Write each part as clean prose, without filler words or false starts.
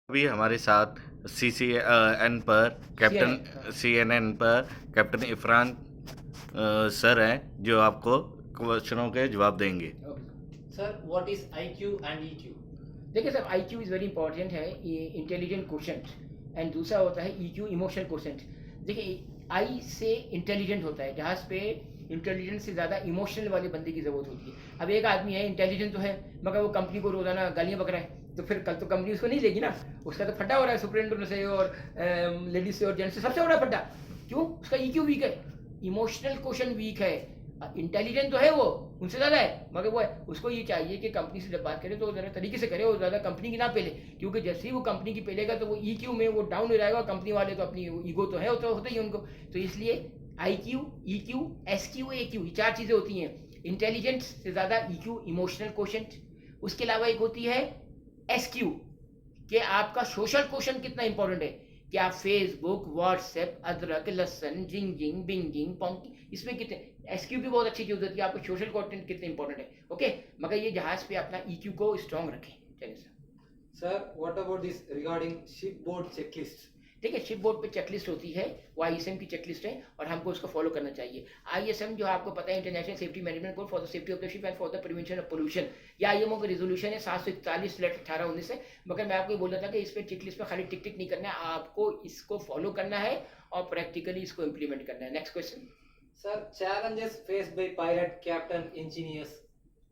अभी हमारे साथ CNN पर कैप्टन CNN, हाँ। CNN पर कैप्टन इरफान सर हैं जो आपको क्वेश्चनों के जवाब देंगे। Sir, what is IQ and EQ? देखिए sir, IQ is very important है, इंटेलिजेंट क्वोशेंट, एंड दूसरा होता है EQ, इमोशनल क्वोशेंट। देखिए, आई से इंटेलिजेंट होता है, जहाँ पे इंटेलिजेंस से ज़्यादा इमोशनल वाले बंदे की ज़रूरत होती है। अब एक आदमी है इंटेलिजेंट तो है, मगर वो कंपनी को रोज़ाना गालियाँ बक रहा है, तो फिर कल तो कंपनी उसको नहीं लेगी ना। उसका तो फट्टा हो रहा है सुपरिटेंडेंट से और लेडीज से और जेंट्स से, सबसे बड़ा फट्टा। क्यों? उसका EQ वीक है, इमोशनल क्वेश्चन वीक है। इंटेलिजेंट तो है वो, उनसे ज़्यादा है, मगर वो है, उसको ये चाहिए कि कंपनी से जब बात करे तो ज़रा तरीके से करे और ज़्यादा कंपनी की ना पेले, क्योंकि जैसे ही वो कंपनी की पेलेगा तो वो EQ में वो डाउन हो जाएगा। कंपनी वाले तो अपनी ईगो तो है, तो होता ही उनको। तो इसलिए IQ, EQ, SQ, AQ, ये चार चीज़ें होती हैं। इंटेलिजेंस से ज़्यादा EQ, इमोशनल क्वोशेंट। उसके अलावा एक होती है SQ, कि आपका सोशल क्वेश्चन कितना इंपॉर्टेंट है, कि आप फेसबुक, व्हाट्सएप, अदरक, लहसन, जिंगिंग, बिंगिंग, पोंकिंग, इसमें कितने। एसक्यू भी बहुत अच्छी चीज होती है, आपको सोशल कंटेंट कितने इंपॉर्टेंट है। ओके, मगर ये जहाज पे अपना EQ को स्ट्रांग रखें। चलिए sir. Sir, what about this regarding shipboard checklist? देखिए, शिप बोर्ड पे चेकलिस्ट होती है, वो ISM की चेकलिस्ट है और हमको उसको फॉलो करना चाहिए। ISM जो आपको पता है, international safety management code for the safety of the ship and for the prevention of pollution. या IMO का रिजोल्यूशन है 741/1819 से। मगर मैं आपको ये बोल रहा था कि इस पर चेकलिस्ट में खाली टिक टिक नहीं करना है, आपको इसको फॉलो करना है और प्रैक्टिकली इसको इम्प्लीमेंट करना है। Next question. Sir, challenges faced by pilot, captain, engineers.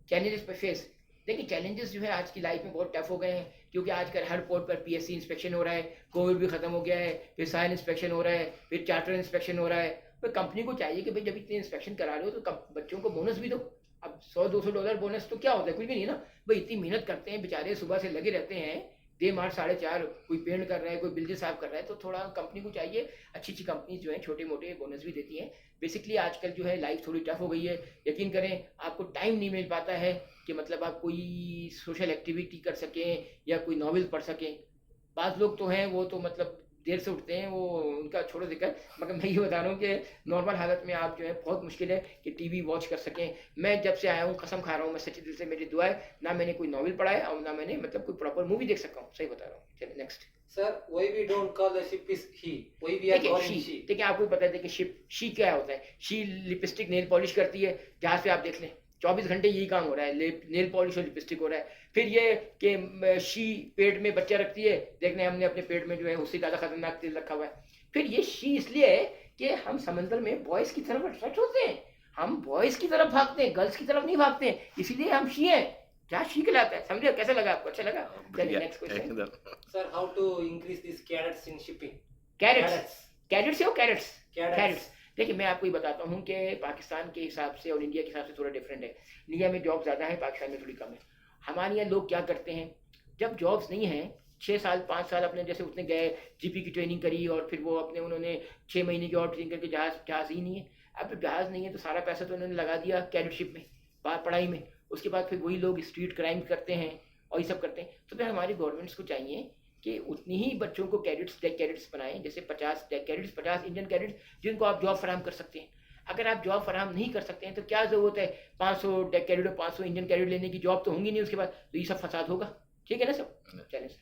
Challenges पे फेस। देखिए, चैलेंजेस जो है आज की लाइफ में बहुत टफ हो गए हैं, क्योंकि आजकल हर पोर्ट पर PSC इंस्पेक्शन हो रहा है, कोविड भी खत्म हो गया है, फिर साइन इंस्पेक्शन हो रहा है, फिर चार्टर इंस्पेक्शन हो रहा है। तो कंपनी को चाहिए कि भाई जब इतने इंस्पेक्शन करा रहे हो तो बच्चों को बोनस भी दो। अब $100-200 बोनस तो क्या होता है, कुछ भी नहीं ना। भाई इतनी मेहनत करते हैं बेचारे, सुबह से लगे रहते हैं, डे मार्च 4:30, कोई पेंट कर रहा है, कोई बिल्डिंग साफ कर रहा है, तो थोड़ा कंपनी को चाहिए। अच्छी अच्छी कंपनी जो है छोटे मोटे बोनस भी देती हैं। बेसिकली आजकल जो है लाइफ थोड़ी टफ हो गई है। यकीन करें, आपको टाइम नहीं मिल पाता है कि मतलब आप कोई सोशल एक्टिविटी कर सकें या कोई नॉवेल पढ़ सकें। बाज़ लोग तो हैं, वो तो मतलब देर से उठते हैं, वो उनका छोड़ो दिक्कत। मगर मैं ये बता रहा हूँ कि नॉर्मल हालत में आप जो है बहुत मुश्किल है कि टीवी वॉच कर सकें। मैं जब से आया हूँ कसम खा रहा हूँ, मैं सच्चे दिल से, मेरी दुआ है, ना मैंने कोई नॉवेल पढ़ा है और ना मैंने मतलब कोई प्रॉपर मूवी देख सका हूँ। सही बता रहा हूँ। चलिए next. Sir, why we don't call the ship is he? Why we are देखिए calling शी, she? देखिए आपको पता है, देखिए शिप, शी क्या होता है। शी लिपस्टिक नेल पॉलिश करती है, जहाँ से आप देख लें 24 घंटे यही काम हो रहा है, नेल पॉलिश और लिपस्टिक हो रहा है। फिर ये कि शी पेट में बच्चा रखती है, देखने हमने अपने पेट में जो है उससे ज़्यादा खतरनाक तेल रखा हुआ है। फिर ये शी इसलिए है कि हम समंदर में बॉयज की तरफ अट्रैक्ट होते हैं, हम बॉयज की तरफ भागते हैं, गर्ल्स की तरफ नहीं भागते हैं, इसीलिए हम शी हैं। क्या शी कहलाता है, समझे? कैसा लगा आपको? अच्छा लगा? चलिए नेक्स्ट क्वेश्चन। एकदम। Sir, how to increase these cadets in shipping? Carrots, carrots हो कैरेट्स, Cadets. कैरेट्स। देखिए, मैं आपको ये बताता हूँ कि पाकिस्तान के हिसाब से और इंडिया के हिसाब से थोड़ा डिफरेंट है। इंडिया में जॉब ज़्यादा है, पाकिस्तान में थोड़ी कम है। हमारे यहाँ लोग क्या करते हैं, जब जॉब्स नहीं हैं, 6 साल 5 साल अपने जैसे उसने गए, GP की ट्रेनिंग करी और फिर वो अपने उन्होंने 6 महीने की और ट्रेनिंग करके जहाज़ ही नहीं है। अब जब जहाज़ नहीं है तो सारा पैसा तो उन्होंने लगा दिया कैडेटशिप में, पढ़ाई में। उसके बाद फिर वही लोग स्ट्रीट क्राइम करते हैं और ये सब करते हैं। तो फिर हमारी गवर्नमेंट्स को चाहिए कि उतनी ही बच्चों को कैडेट्स बनाएं, जैसे 50 कैडेट्स, 50 इंडियन कैडेट्स, जिनको आप जॉब फराहम कर सकते हैं। अगर आप जॉब फराहम नहीं कर सकते हैं तो क्या ज़रूरत है 500 कैडेट और 500 इंडियन कैडेट लेने की? जॉब तो होंगी नहीं उसके बाद, तो ये सब फसाद होगा। ठीक है ना सब? चलें sir.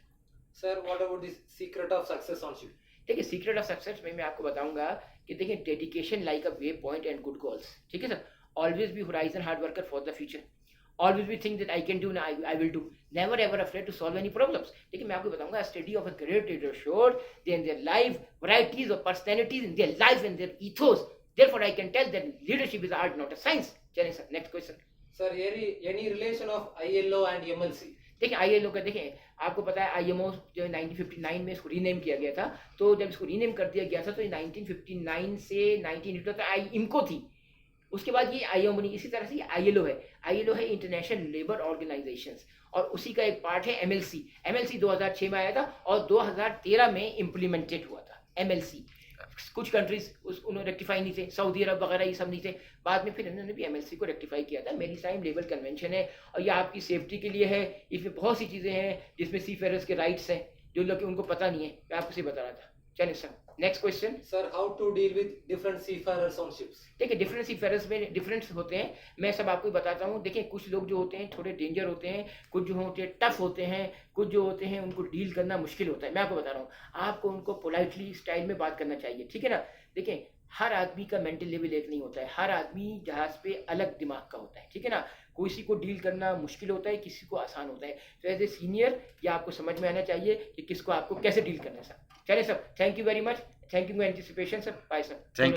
Sir, what about this secret of success on ship? देखिए, सीक्रेट ऑफ सक्सेस में मैं आपको बताऊंगा कि देखिए, dedication like a way point and good goals. ठीक है sir? Always be horizon hard worker for the future. Always be think that I can do, I will do. Never ever afraid to solve any problems. देखिए, मैं आपको बताऊंगा, study of a great leader showed in their life varieties of personalities in their life and there ethos. Therefore I can tell that leadership is art, not a science. चलिए sir, next question. Sir, any relation of ILO and MLC? देखिए, ILO का देखिए, आपको पता है IMO जो 1959 में इसको रीनेम किया गया था। तो जब इसको रीनेम कर दिया गया था तो 1959 से 1980 तक IMCO थी। उसके बाद ये IMO बनी। इसी तरह से ये ILO है। ILO है इंटरनेशनल लेबर ऑर्गेनाइजेशंस, और उसी का एक पार्ट है MLC। MLC 2006 में आया था और 2013 में इम्प्लीमेंटेड हुआ था MLC। कुछ कंट्रीज उन्होंने रेक्टिफाई नहीं थे, सऊदी अरब वगैरह ये सब नहीं थे। बाद में फिर इन्होंने भी MLC को रेक्टिफाई किया था। मेरीटाइम लेबर कन्वेंशन है और ये आपकी सेफ्टी के लिए है। इसमें बहुत सी चीज़ें हैं जिसमें सी फेरर्स के राइट्स हैं, जो लोग उनको पता नहीं है। मैं आपको से बता रहा था। चलिए sir, next question. Sir, how to deal with different seafarers on ships? देखिए डिफरेंट सीफेरर्स में डिफरेंस होते हैं, मैं सब आपको बताता हूँ। देखिए कुछ लोग जो होते हैं थोड़े डेंजर होते हैं, कुछ जो होते हैं टफ होते हैं, कुछ जो होते हैं उनको डील करना मुश्किल होता है। मैं आपको बता रहा हूँ, आपको उनको पोलाइटली स्टाइल में बात करना चाहिए, ठीक है ना। देखिए हर आदमी का मेंटल लेवल एक नहीं होता है, हर आदमी जहाज पे अलग दिमाग का होता है, ठीक है ना। किसी को डील करना मुश्किल होता है, किसी को आसान होता है। तो एज ए सीनियर ये आपको समझ में आना चाहिए कि किसको आपको कैसे डील करना है सर। चलिए sir, thank you very much, thank you anticipation sir, bye sir. Thank